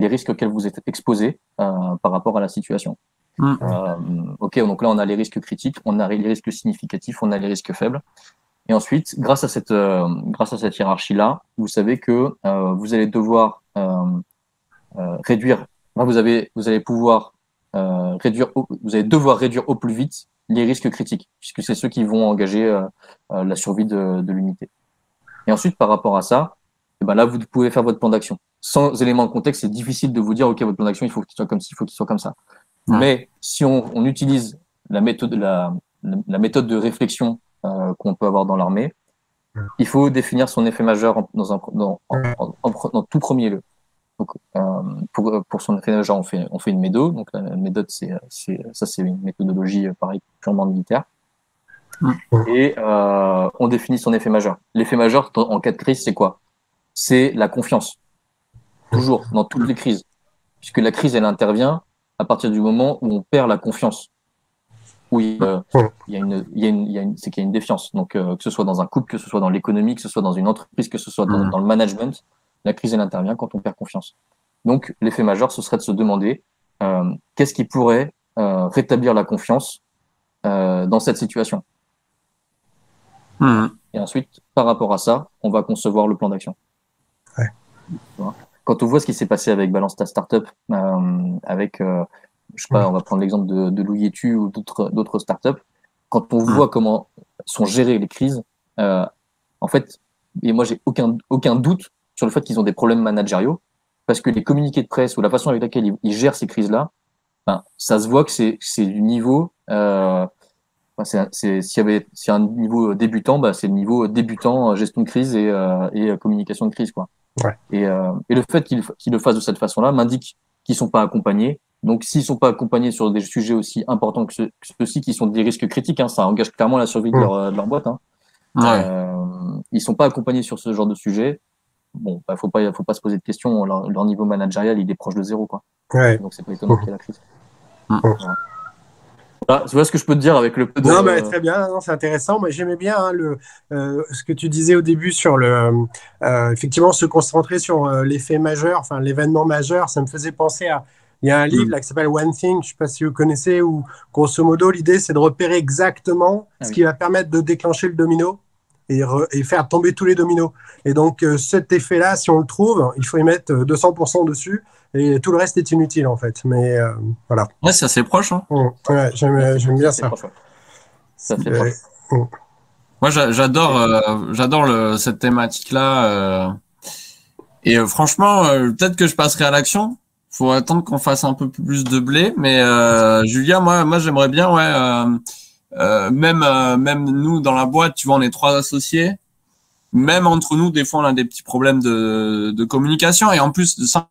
les risques auxquels vous êtes exposés par rapport à la situation. Ok, donc là, on a les risques critiques, on a les risques significatifs, on a les risques faibles. Et ensuite, grâce à cette hiérarchie-là, vous savez que vous allez devoir réduire, vous allez pouvoir vous allez devoir réduire au plus vite les risques critiques, puisque c'est ceux qui vont engager la survie de l'unité. Et ensuite, par rapport à ça, et ben là, vous pouvez faire votre plan d'action. Sans éléments de contexte, c'est difficile de vous dire, OK, votre plan d'action, il faut qu'il soit comme ci, il faut qu'il soit comme ça. Mais si on utilise la méthode de réflexion qu'on peut avoir dans l'armée, il faut définir son effet majeur dans tout premier lieu. Donc, pour son effet majeur, on fait une médo. Donc, la méthode, c'est une méthodologie, pareil, purement militaire. Et on définit son effet majeur. L'effet majeur, en cas de crise, c'est quoi? C'est la confiance. Toujours, dans toutes les crises. Puisque la crise, elle intervient à partir du moment où on perd la confiance. Où il y a une défiance. Donc, que ce soit dans un couple, que ce soit dans l'économie, que ce soit dans une entreprise, que ce soit dans le management, la crise, elle intervient quand on perd confiance. Donc, l'effet majeur, ce serait de se demander qu'est-ce qui pourrait rétablir la confiance dans cette situation. Et ensuite, par rapport à ça, on va concevoir le plan d'action. Ouais. Quand on voit ce qui s'est passé avec Balance ta Startup, avec, je sais pas, on va prendre l'exemple de Louis ou d'autres startups, quand on voit comment sont gérées les crises, en fait, et moi j'ai aucun doute sur le fait qu'ils ont des problèmes managériaux, parce que les communiqués de presse ou la façon avec laquelle ils gèrent ces crises-là, ben, ça se voit que c'est du niveau. S'il y a un niveau débutant, bah, c'est le niveau débutant gestion de crise et communication de crise, quoi. Ouais. Et le fait qu'ils le fassent de cette façon-là m'indique qu'ils sont pas accompagnés. Donc, s'ils sont pas accompagnés sur des sujets aussi importants que ceux-ci, qui sont des risques critiques, hein, ça engage clairement la survie de leur boîte. Hein. Ils sont pas accompagnés sur ce genre de sujet. Bon, bah, faut pas se poser de questions. Leur niveau managérial, il est proche de zéro, quoi. Ouais. Donc, c'est pas étonnant qu'il y ait la crise. Voilà, tu vois ce que je peux te dire avec le peu de... Non, mais très bien, non, c'est intéressant. Moi, j'aimais bien hein, ce que tu disais au début sur effectivement se concentrer sur l'effet majeur, enfin l'événement majeur. Ça me faisait penser à il y a un livre là qui s'appelle One Thing, je ne sais pas si vous connaissez, où grosso modo l'idée c'est de repérer exactement ce qui va permettre de déclencher le domino et faire tomber tous les dominos. Et donc cet effet-là, si on le trouve, il faut y mettre 200% dessus. Et tout le reste est inutile en fait. Mais voilà. Ouais, c'est assez proche. Hein. Ouais, j'aime bien ça. Ça fait proche. Moi, j'adore cette thématique-là. Et franchement, peut-être que je passerai à l'action. Faut attendre qu'on fasse un peu plus de blé. Mais Julia, moi, j'aimerais bien, même nous dans la boîte, tu vois, on est 3 associés. Même entre nous, des fois, on a des petits problèmes de communication. Et en plus de ça,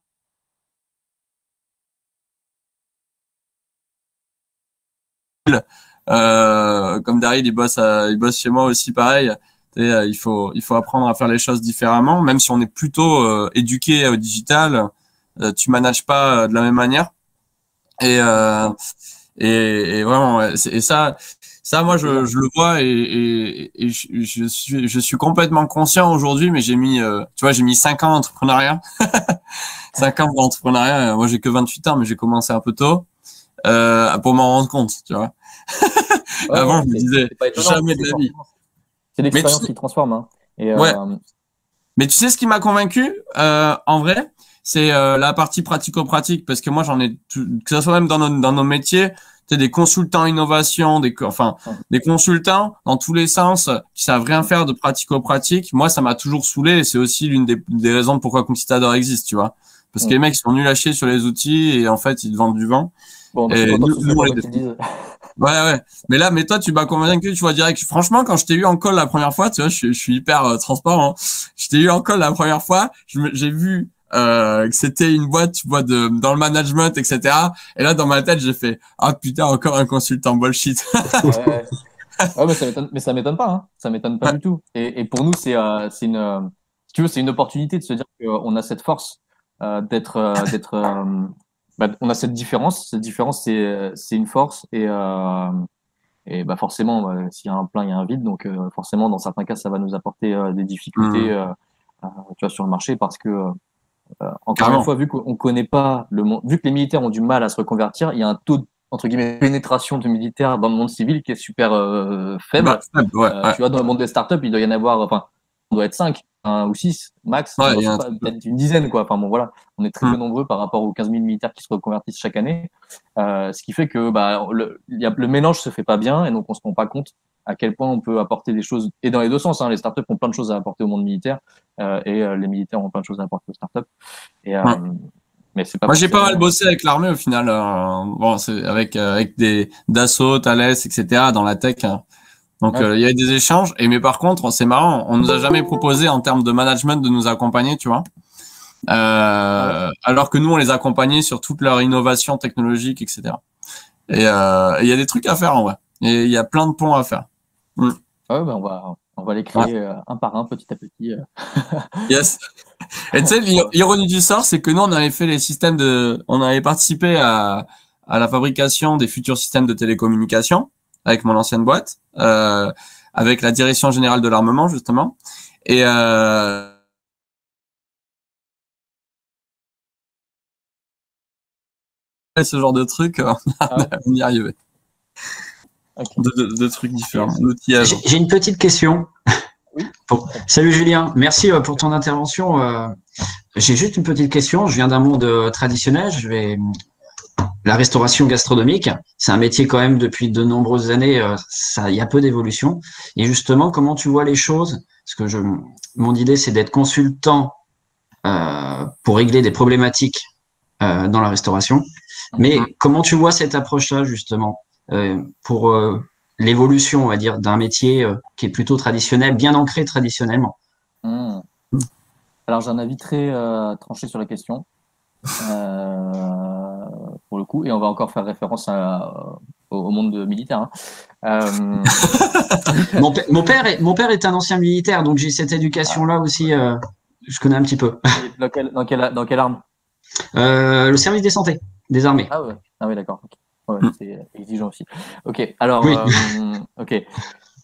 comme Daryl, il bosse chez moi aussi, pareil. Il faut apprendre à faire les choses différemment, même si on est plutôt éduqué au digital. Tu manages pas de la même manière. Et vraiment, ouais, et ça, moi, je le vois et je suis complètement conscient aujourd'hui, mais j'ai mis 5 ans d'entrepreneuriat. 5 ans d'entrepreneuriat. Moi, j'ai que 28 ans, mais j'ai commencé un peu tôt, pour m'en rendre compte, tu vois. Avant, je me disais, jamais de la vie. C'est l'expérience qui transforme, hein. Et mais tu sais ce qui m'a convaincu, en vrai, c'est la partie pratico-pratique, parce que moi j'en ai, que ça soit même dans nos métiers, tu sais, des consultants innovation, des consultants dans tous les sens qui savent rien faire de pratico-pratique. Moi, ça m'a toujours saoulé, et c'est aussi l'une des raisons pourquoi Conquistador existe, tu vois. Parce que les mecs ils sont nuls à chier sur les outils et en fait ils te vendent du vent. Bon, et Ouais. Mais toi, tu m'as convaincu, tu vois, direct. Franchement, quand je t'ai eu en call la première fois, tu vois, je suis hyper transparent. Je t'ai eu en call la première fois, j'ai vu que c'était une boîte, tu vois, dans le management, etc. Et là, dans ma tête, j'ai fait, ah putain, encore un consultant bullshit. mais ça m'étonne pas, hein. Ça m'étonne pas du tout. Et pour nous, si tu veux, c'est une opportunité de se dire qu'on a cette force on a cette différence. Cette différence, c'est une force et bah forcément, s'il y a un plein, il y a un vide. Donc forcément, dans certains cas, ça va nous apporter des difficultés, tu vois, sur le marché parce que Encore une fois, vu qu'on connaît pas le monde, vu que les militaires ont du mal à se reconvertir, il y a un taux entre guillemets pénétration de militaires dans le monde civil qui est super faible. Tu vois, dans le monde des startups, il doit y en avoir, enfin, on doit être 5 ou 6 max, peut-être une dizaine, quoi. Enfin bon, voilà, on est très peu nombreux par rapport aux 15 000 militaires qui se reconvertissent chaque année, ce qui fait que le mélange se fait pas bien et donc on se rend pas compte à quel point on peut apporter des choses, et dans les deux sens, hein, les startups ont plein de choses à apporter au monde militaire et les militaires ont plein de choses à apporter aux startups. Mais c'est pas. Moi, j'ai pas mal bossé avec l'armée au final. Bon, c'est avec des Dassault, Thales, etc. dans la tech. Hein. Donc il y avait des échanges. Mais par contre, c'est marrant, on nous a jamais proposé en termes de management de nous accompagner, tu vois. Alors que nous, on les accompagnait sur toute leur innovation technologique, etc. Et il y a des trucs à faire en vrai. Et il y a plein de ponts à faire. Ouais, ben on va les créer un par un, petit à petit. Yes. Et tu sais, l'ironie du sort, c'est que nous, on avait fait les systèmes on avait participé à la fabrication des futurs systèmes de télécommunication avec mon ancienne boîte, avec la direction générale de l'armement, justement. Et, ce genre de trucs, on y arrivait. Okay. De trucs différents. J'ai une petite question. Oui. Bon. Salut Julien, merci pour ton intervention. J'ai juste une petite question. Je viens d'un monde traditionnel. La restauration gastronomique, c'est un métier quand même depuis de nombreuses années. Il y a peu d'évolution. Et justement, comment tu vois les choses? Parce que mon idée, c'est d'être consultant pour régler des problématiques dans la restauration. Mais comment tu vois cette approche-là justement pour l'évolution, on va dire, d'un métier qui est plutôt traditionnel, bien ancré traditionnellement? Alors, j'ai un avis très tranché sur la question, pour le coup, et on va encore faire référence au monde militaire. Hein. Mon père est un ancien militaire, donc j'ai cette éducation-là aussi, je connais un petit peu. Dans quelle arme? Le service des santé, des armées. Ah ouais, d'accord. Okay. Ouais, c'est exigeant aussi. Ok, alors, oui. Ok,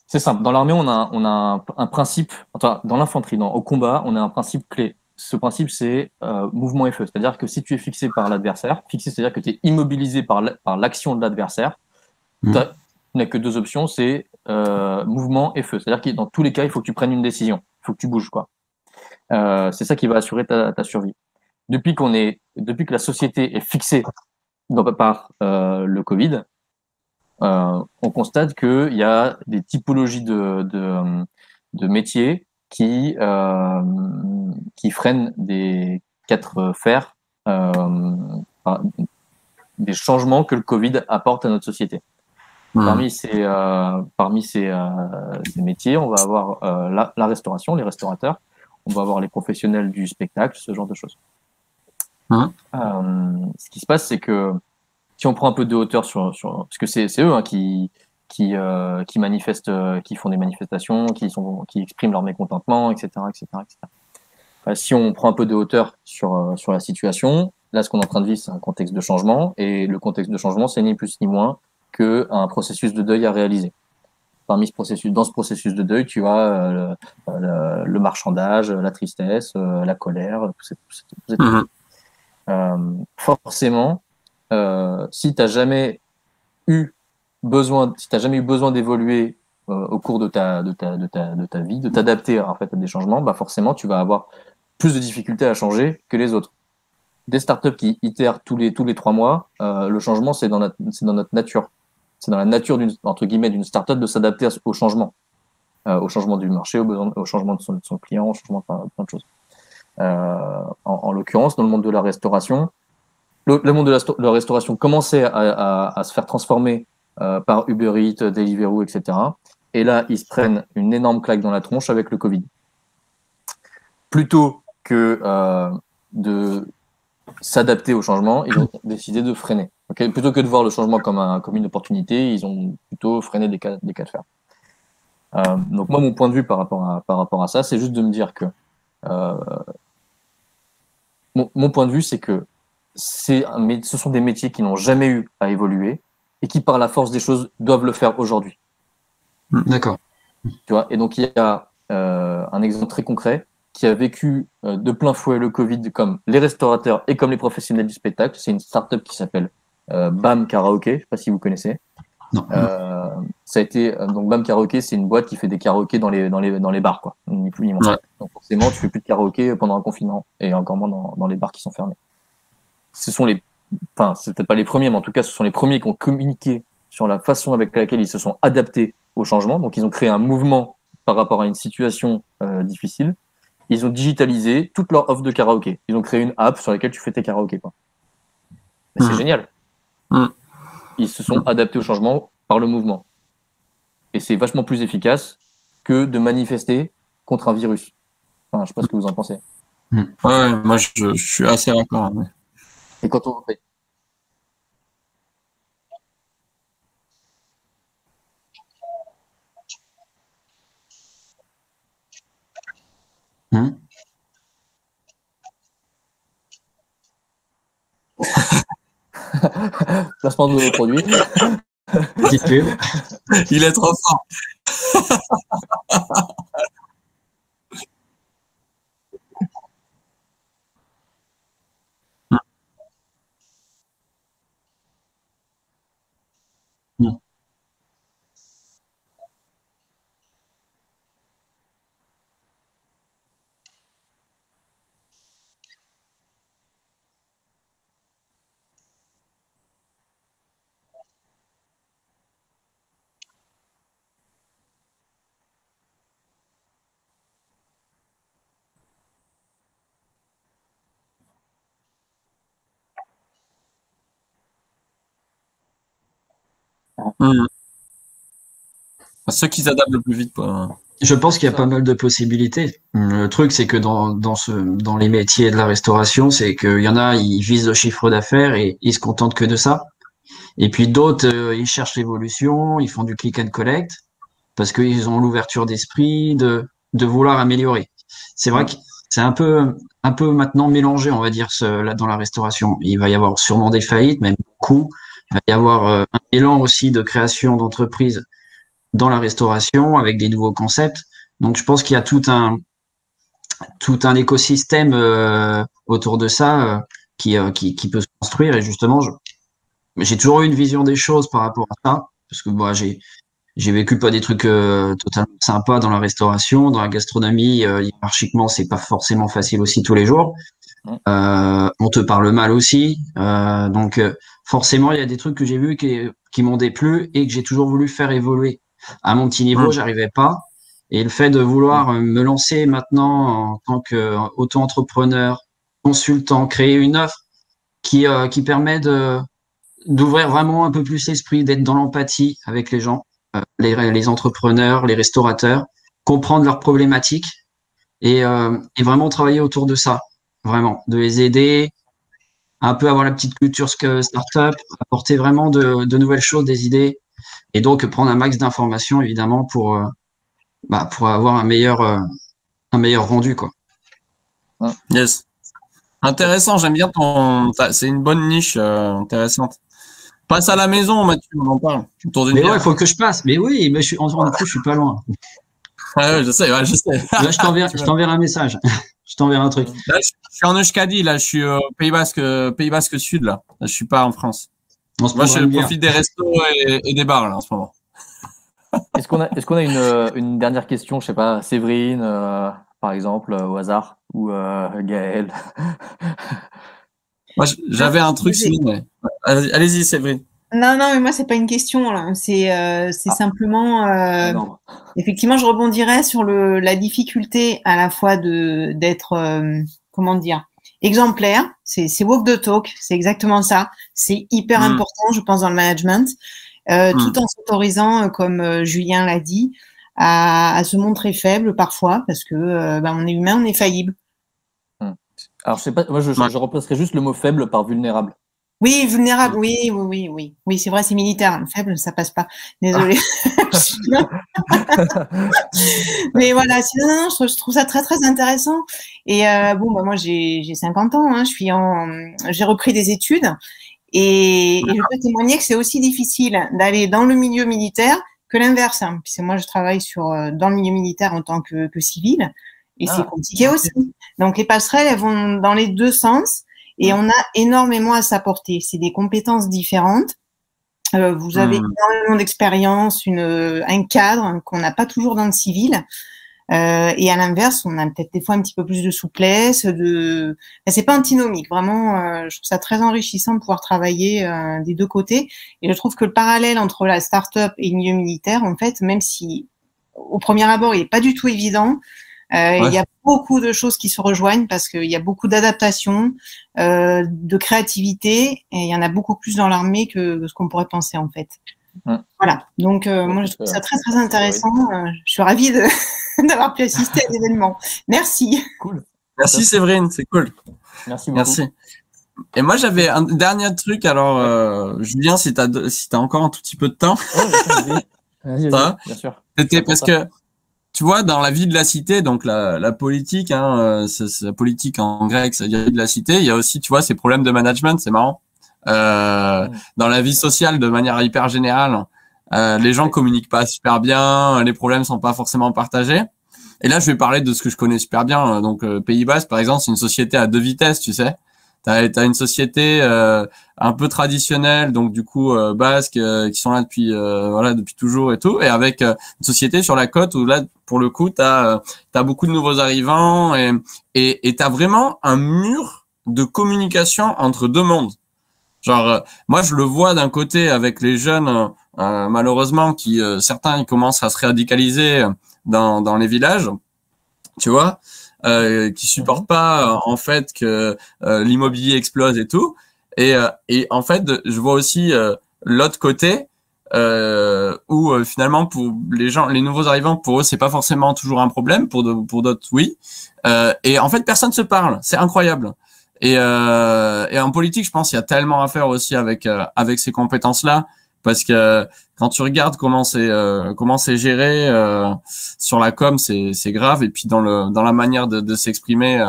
c'est simple. Dans l'armée, on a un principe. Enfin, dans l'infanterie, au combat, on a un principe clé. Ce principe, c'est mouvement et feu. C'est-à-dire que si tu es fixé par l'adversaire, c'est-à-dire que tu es immobilisé par l'action de l'adversaire, tu n'as que deux options, c'est mouvement et feu. C'est-à-dire que dans tous les cas, il faut que tu prennes une décision. Il faut que tu bouges, quoi. C'est ça qui va assurer ta survie. Depuis que la société est fixée par le Covid, on constate qu'il y a des typologies de métiers qui freinent des quatre fers, des changements que le Covid apporte à notre société. Parmi ces métiers, on va avoir la restauration, les restaurateurs, on va avoir les professionnels du spectacle, ce genre de choses. Ce qui se passe, c'est que si on prend un peu de hauteur parce que c'est eux hein, qui manifestent, qui font des manifestations, qui expriment leur mécontentement, etc., etc., etc. Si on prend un peu de hauteur sur la situation, là, ce qu'on est en train de vivre, c'est un contexte de changement, et le contexte de changement, c'est ni plus ni moins qu'un processus de deuil à réaliser. Dans ce processus de deuil, tu as le marchandage, la tristesse, la colère, tout forcément, si tu n'as jamais eu besoin d'évoluer au cours de ta vie, de t'adapter en fait à des changements, bah forcément tu vas avoir plus de difficultés à changer que les autres. Des startups qui itèrent tous les 3 mois, le changement c'est dans notre nature. C'est dans la nature d'une startup de s'adapter au changement du marché, au changement de son client, au changement de plein de choses. En l'occurrence, dans le monde de la restauration, le monde de la restauration commençait à se faire transformer par Uber Eats, Deliveroo, etc. Et là, ils se prennent une énorme claque dans la tronche avec le Covid. Plutôt que de s'adapter au changement, ils ont décidé de freiner. Okay, plutôt que de voir le changement comme une opportunité, ils ont plutôt freiné des cas de fer. Donc moi, mon point de vue par rapport à ça, c'est juste de me dire que mon point de vue, c'est que ce sont des métiers qui n'ont jamais eu à évoluer et qui, par la force des choses, doivent le faire aujourd'hui. D'accord. Tu vois, et donc il y a un exemple très concret. qui a vécu de plein fouet le Covid, comme les restaurateurs et comme les professionnels du spectacle. C'est une start-up qui s'appelle BAM Karaoké. Je sais pas si vous connaissez. Non. Ça a été donc BAM Karaoké, c'est une boîte qui fait des karaokés dans les bars, quoi, ni plus ni moins. Ouais. Donc forcément, tu fais plus de karaoké pendant un confinement et encore moins dans les bars qui sont fermés. Ce sont enfin, c'est peut-être pas les premiers, mais en tout cas, ce sont les premiers qui ont communiqué sur la façon avec laquelle ils se sont adaptés au changement. Donc, ils ont créé un mouvement par rapport à une situation difficile. Ils ont digitalisé toute leur offre de karaoké. Ils ont créé une app sur laquelle tu fais tes karaokés, quoi. Mais c'est génial. Ils se sont adaptés au changement par le mouvement. Et c'est vachement plus efficace que de manifester contre un virus. Enfin, je sais pas ce que vous en pensez. Ouais, moi je suis assez d'accord. Ouais. Et quand on placement de nouveaux produits. Petite pub. Il est trop fort. Ceux qui s'adaptent le plus vite, quoi. Je pense qu'il y a pas mal de possibilités. Le truc, c'est que dans les métiers de la restauration, c'est qu'il y en a, ils visent le chiffre d'affaires et ils se contentent que de ça. Et puis d'autres, ils cherchent l'évolution, ils font du click and collect parce qu'ils ont l'ouverture d'esprit de vouloir améliorer. C'est vrai que c'est un peu maintenant mélangé, on va dire, là, dans la restauration. Il va y avoir sûrement des faillites, même beaucoup. Il va y avoir un élan aussi de création d'entreprises dans la restauration avec des nouveaux concepts. Donc, je pense qu'il y a tout un écosystème autour de ça qui peut se construire. Et justement, j'ai toujours eu une vision des choses par rapport à ça, parce que moi, j'ai vécu pas des trucs totalement sympas dans la restauration, dans la gastronomie. Hiérarchiquement, c'est pas forcément facile aussi tous les jours. On te parle mal aussi. Donc, forcément, il y a des trucs que j'ai vus qui m'ont déplu et que j'ai toujours voulu faire évoluer. À mon petit niveau, j'arrivais pas. Et le fait de vouloir me lancer maintenant en tant qu'auto-entrepreneur, consultant, créer une offre qui permet d'ouvrir vraiment un peu plus l'esprit, d'être dans l'empathie avec les gens, les entrepreneurs, les restaurateurs, comprendre leurs problématiques et vraiment travailler autour de ça, vraiment, de les aider, un peu avoir la petite culture startup, apporter vraiment de nouvelles choses, des idées, et donc prendre un max d'informations évidemment pour avoir un meilleur rendu, quoi. Yes. Intéressant, j'aime bien c'est une bonne niche intéressante. Passe à la maison, Mathieu, on en parle. Mais ouais, il faut que je passe. Mais oui, mais je suis pas loin. Ouais, je sais. Là, je t'enverrai un message. Je t'enverrai un truc. Là, je suis en Euskadi, là, je suis au Pays Basque Sud, là. Je suis pas en France. Moi, je profite des restos et des bars, là, en ce moment. Est-ce qu'on a une dernière question, je sais pas, Séverine, par exemple, au hasard, ou Gaël? Moi, j'avais un truc sinon. Allez-y, Séverine. Non, mais moi, c'est pas une question, là. C'est simplement, effectivement, je rebondirais sur la difficulté à la fois d'être, comment dire, exemplaire. C'est walk the talk. C'est exactement ça. C'est hyper important, je pense, dans le management, tout en s'autorisant, comme Julien l'a dit, à se montrer faible parfois parce que, on est humain, on est faillible. Alors, je sais pas, moi, je remplacerais juste le mot faible par vulnérable. Oui, vulnérable, oui, c'est vrai, c'est militaire. Faible, ça passe pas. Désolée. Mais voilà, sinon, je trouve ça très, très intéressant. Et moi, j'ai 50 ans, hein, j'ai repris des études et je peux témoigner que c'est aussi difficile d'aller dans le milieu militaire que l'inverse. Hein, puisque moi, je travaille dans le milieu militaire en tant que civil. Et c'est compliqué aussi. Donc, les passerelles, elles vont dans les deux sens et on a énormément à s'apporter. C'est des compétences différentes. Vous avez énormément d'expérience, un cadre qu'on n'a pas toujours dans le civil. Et à l'inverse, on a peut-être des fois un petit peu plus de souplesse. C'est pas antinomique. Vraiment, je trouve ça très enrichissant de pouvoir travailler des deux côtés. Et je trouve que le parallèle entre la start-up et le milieu militaire, en fait, même si au premier abord, il n'est pas du tout évident, il y a beaucoup de choses qui se rejoignent parce qu'il y a beaucoup d'adaptation, de créativité, et il y en a beaucoup plus dans l'armée que ce qu'on pourrait penser en fait. Voilà. Donc moi je trouve ça très très intéressant. Je suis ravie d'avoir pu assister à l'événement. Merci. Cool. Merci Séverine, c'est cool. Merci beaucoup. Merci. Et moi j'avais un dernier truc. Alors Julien, si t'as encore un tout petit peu de temps. Vas-y, bien sûr. C'était parce que tu vois, dans la vie de la cité, donc la politique, c'est la politique en grec, ça veut dire de la cité. Il y a aussi, tu vois, ces problèmes de management, c'est marrant. Dans la vie sociale, de manière hyper générale, les gens communiquent pas super bien, les problèmes sont pas forcément partagés. Et là, je vais parler de ce que je connais super bien. Donc, Pays Basque, par exemple, c'est une société à deux vitesses, tu sais. T'as une société un peu traditionnelle, donc du coup basque, qui sont là depuis toujours et tout, et avec une société sur la côte où là pour le coup t'as beaucoup de nouveaux arrivants et t'as vraiment un mur de communication entre deux mondes. Genre moi je le vois d'un côté avec les jeunes malheureusement qui certains ils commencent à se radicaliser dans les villages, tu vois. Qui supportent pas en fait que l'immobilier explose et tout, et en fait je vois aussi l'autre côté où finalement pour les nouveaux arrivants, pour eux c'est pas forcément toujours un problème, pour d'autres oui, et en fait personne se parle, c'est incroyable. Et en politique je pense qu'il y a tellement à faire aussi avec ces compétences là, parce que quand tu regardes comment c'est géré sur la com, c'est grave, et puis dans la manière de s'exprimer,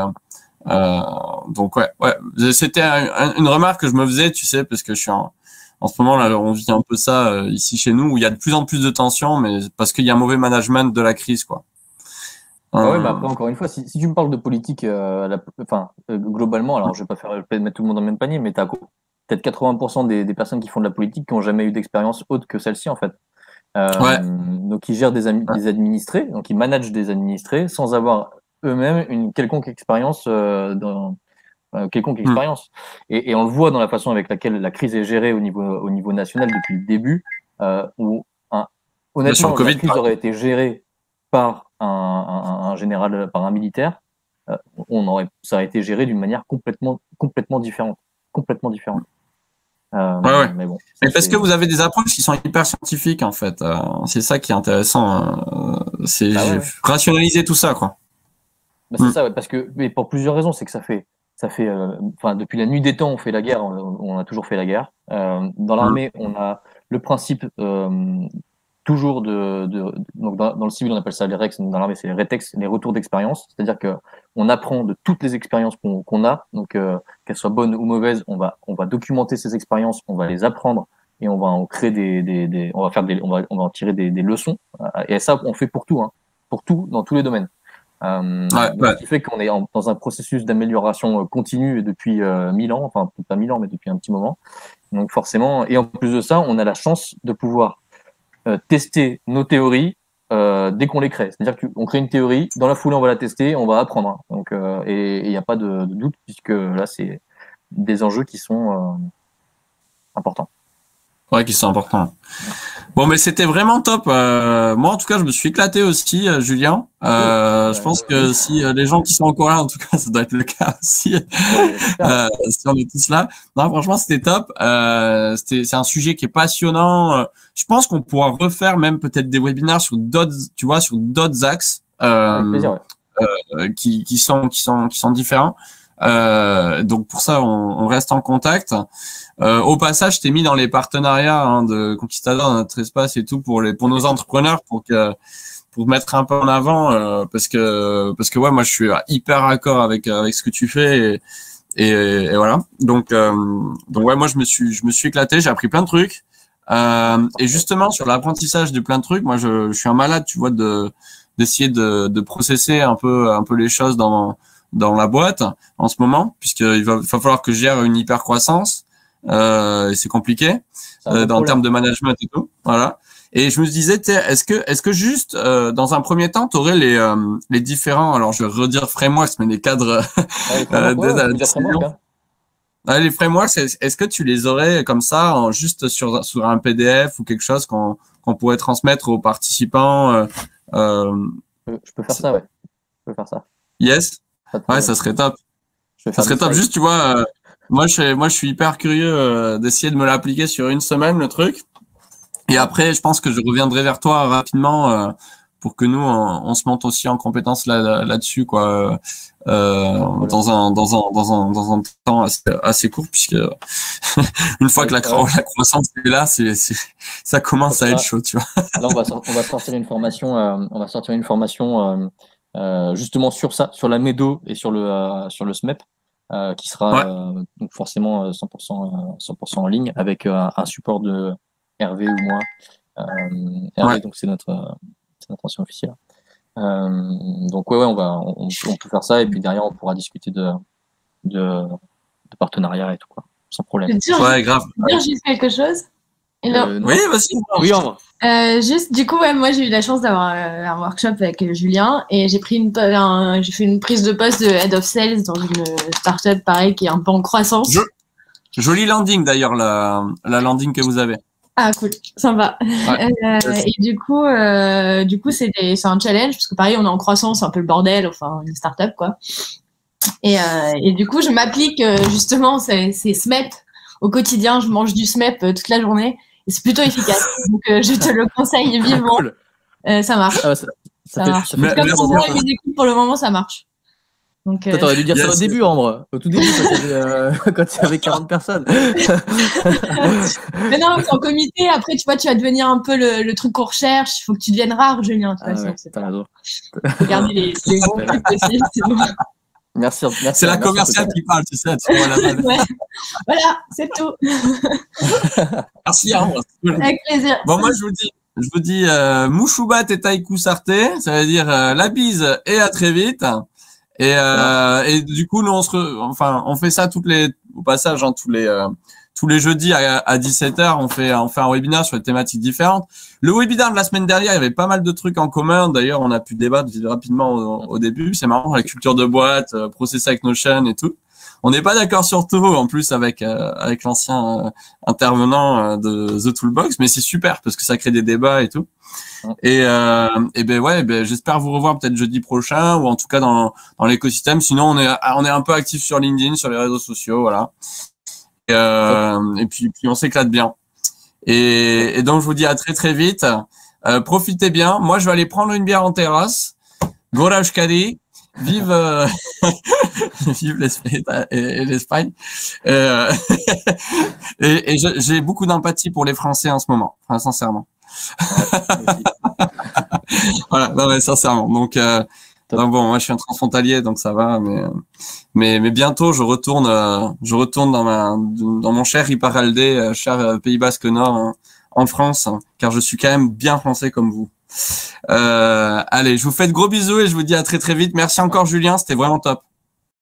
donc ouais, c'était une remarque que je me faisais, tu sais, parce que je suis en ce moment là, on vit un peu ça ici chez nous, où il y a de plus en plus de tensions, mais parce qu'il y a un mauvais management de la crise, quoi. Ouais, bah après encore une fois, si tu me parles de politique, globalement, alors je vais pas mettre tout le monde dans le même panier, mais t'as peut-être 80% des personnes qui font de la politique qui n'ont jamais eu d'expérience autre que celle-ci, en fait. Donc, ils gèrent des administrés, donc ils managent des administrés sans avoir eux-mêmes une quelconque expérience Et on le voit dans la façon avec laquelle la crise est gérée au niveau national depuis le début, où honnêtement, la crise aurait été gérée par un général, par un militaire, ça aurait été géré d'une manière complètement différente. Mais bon, mais parce que vous avez des approches qui sont hyper scientifiques en fait, c'est ça qui est intéressant, c'est rationaliser tout ça, quoi. C'est ça, parce que, mais pour plusieurs raisons, c'est que ça fait depuis la nuit des temps, on fait la guerre, on a toujours fait la guerre. Dans l'armée, on a le principe toujours donc dans le civil, on appelle ça les REX, dans l'armée, c'est les RETEX, les retours d'expérience. C'est-à-dire que on apprend de toutes les expériences qu'on a, donc qu'elles soient bonnes ou mauvaises, on va documenter ces expériences, on va les apprendre et on va en créer on va en tirer des leçons. Et ça, on fait pour tout, dans tous les domaines. Ce qui fait qu'on est dans un processus d'amélioration continue depuis 1000 ans, enfin peut-être pas 1000 ans, mais depuis un petit moment. Donc forcément, et en plus de ça, on a la chance de pouvoir tester nos théories dès qu'on les crée. C'est-à-dire qu'on crée une théorie, dans la foulée on va la tester, on va apprendre. Donc et il n'y a pas de doute, puisque là c'est des enjeux qui sont importants. Ouais, qui sont importants. Bon, mais c'était vraiment top. Moi, en tout cas, je me suis éclaté aussi, Julien. Je pense que si les gens qui sont encore là, en tout cas, ça doit être le cas aussi. Si on est tous là. Non, franchement, c'était top. C'est un sujet qui est passionnant. Je pense qu'on pourra refaire même peut-être des webinaires sur d'autres, tu vois, sur d'autres axes qui sont différents. Donc pour ça, on reste en contact. Au passage, je t'ai mis dans les partenariats de Conquistador dans notre espace et tout pour nos entrepreneurs pour mettre un peu en avant parce que ouais, moi je suis hyper d'accord avec ce que tu fais et voilà. Donc ouais, moi je me suis éclaté, j'ai appris plein de trucs. Et justement, sur l'apprentissage de plein de trucs, moi, je suis un malade, tu vois, d'essayer de processer un peu les choses dans la boîte en ce moment, puisqu'il va falloir que je gère une hyper croissance, et c'est compliqué, en termes de management et tout, voilà. Et je me disais, est-ce que juste, dans un premier temps, tu aurais les différents, alors je vais redire frameworks, mais les cadres, d'aide à la décision. Les frameworks, est-ce que tu les aurais comme ça, juste sur un PDF ou quelque chose qu'on pourrait transmettre aux participants? Je peux faire ça, ouais. Je peux faire ça. Yes. Ouais, ça serait top. Ça serait top. Juste, tu vois, moi, je suis hyper curieux d'essayer de me l'appliquer sur une semaine, le truc. Et après, je pense que je reviendrai vers toi rapidement pour que nous, on se monte aussi en compétence là-dessus, quoi. Dans un temps assez court, puisque une fois que la croissance est là, ça commence à être chaud, tu vois. Là, on va sortir une formation, justement sur ça, sur la MEDO et sur le SMEP, qui sera donc forcément 100% en ligne avec un support de Hervé ou moi. Hervé, donc c'est notre ancien officier. Donc on peut faire ça et puis derrière on pourra discuter de partenariat et tout, quoi, sans problème. Grave. Dire juste quelque chose. Oui, vas-y. Oui, Ambre. Juste, du coup, moi j'ai eu la chance d'avoir un workshop avec Julien et j'ai fait une prise de poste de Head of Sales dans une startup pareil qui est un peu en croissance. Joli landing d'ailleurs, la landing que vous avez. Ah cool, sympa. Ouais. Et du coup c'est un challenge parce que pareil on est en croissance, c'est un peu le bordel, enfin une startup quoi. Et du coup je m'applique justement c'est SMEP au quotidien, je mange du SMEP toute la journée et c'est plutôt efficace. Donc je te le conseille vivement. Cool. Ça marche. Ça marche. fait Comme pour moi et mes équipes pour le moment ça marche. Donc, t'aurais dû dire ça au début, Ambre. Au tout début, quand tu avais 40 personnes. Mais non, en comité, après, tu vois, tu vas devenir un peu le truc qu'on recherche. Il faut que tu deviennes rare, Julien. T'as raison. Regardez les bons trucs aussi, c'est bon. Merci. C'est la commerciale qui parle, tu sais. Ouais. Voilà, c'est tout. Merci, Ambre. Avec plaisir. Bon, moi, je vous dis Mouchoubat et Taïkou Sarté, ça veut dire la bise et à très vite. Et du coup, nous, on fait ça au passage, tous les jeudis à 17h, on fait un webinaire sur des thématiques différentes. Le webinaire de la semaine dernière, il y avait pas mal de trucs en commun. D'ailleurs, on a pu débattre rapidement au début. C'est marrant, la culture de boîte, processer avec Notion et tout. On n'est pas d'accord sur tout, en plus, avec l'ancien intervenant de The Toolbox, mais c'est super parce que ça crée des débats et tout. Et j'espère vous revoir peut-être jeudi prochain ou en tout cas dans l'écosystème. Sinon, on est un peu actif sur LinkedIn, sur les réseaux sociaux, voilà. Et puis on s'éclate bien. Et donc je vous dis à très très vite. Profitez bien. Moi, je vais aller prendre une bière en terrasse. Gorajkari. Vive vive l'Espagne. Et j'ai beaucoup d'empathie pour les Français en ce moment, enfin, sincèrement. Voilà, non mais sincèrement. Donc bon, moi je suis un transfrontalier, donc ça va, mais bientôt je retourne dans mon cher Iparralde, cher Pays Basque Nord, en France, car je suis quand même bien français comme vous. Allez, je vous fais de gros bisous et je vous dis à très très vite. Merci encore Julien, c'était vraiment top.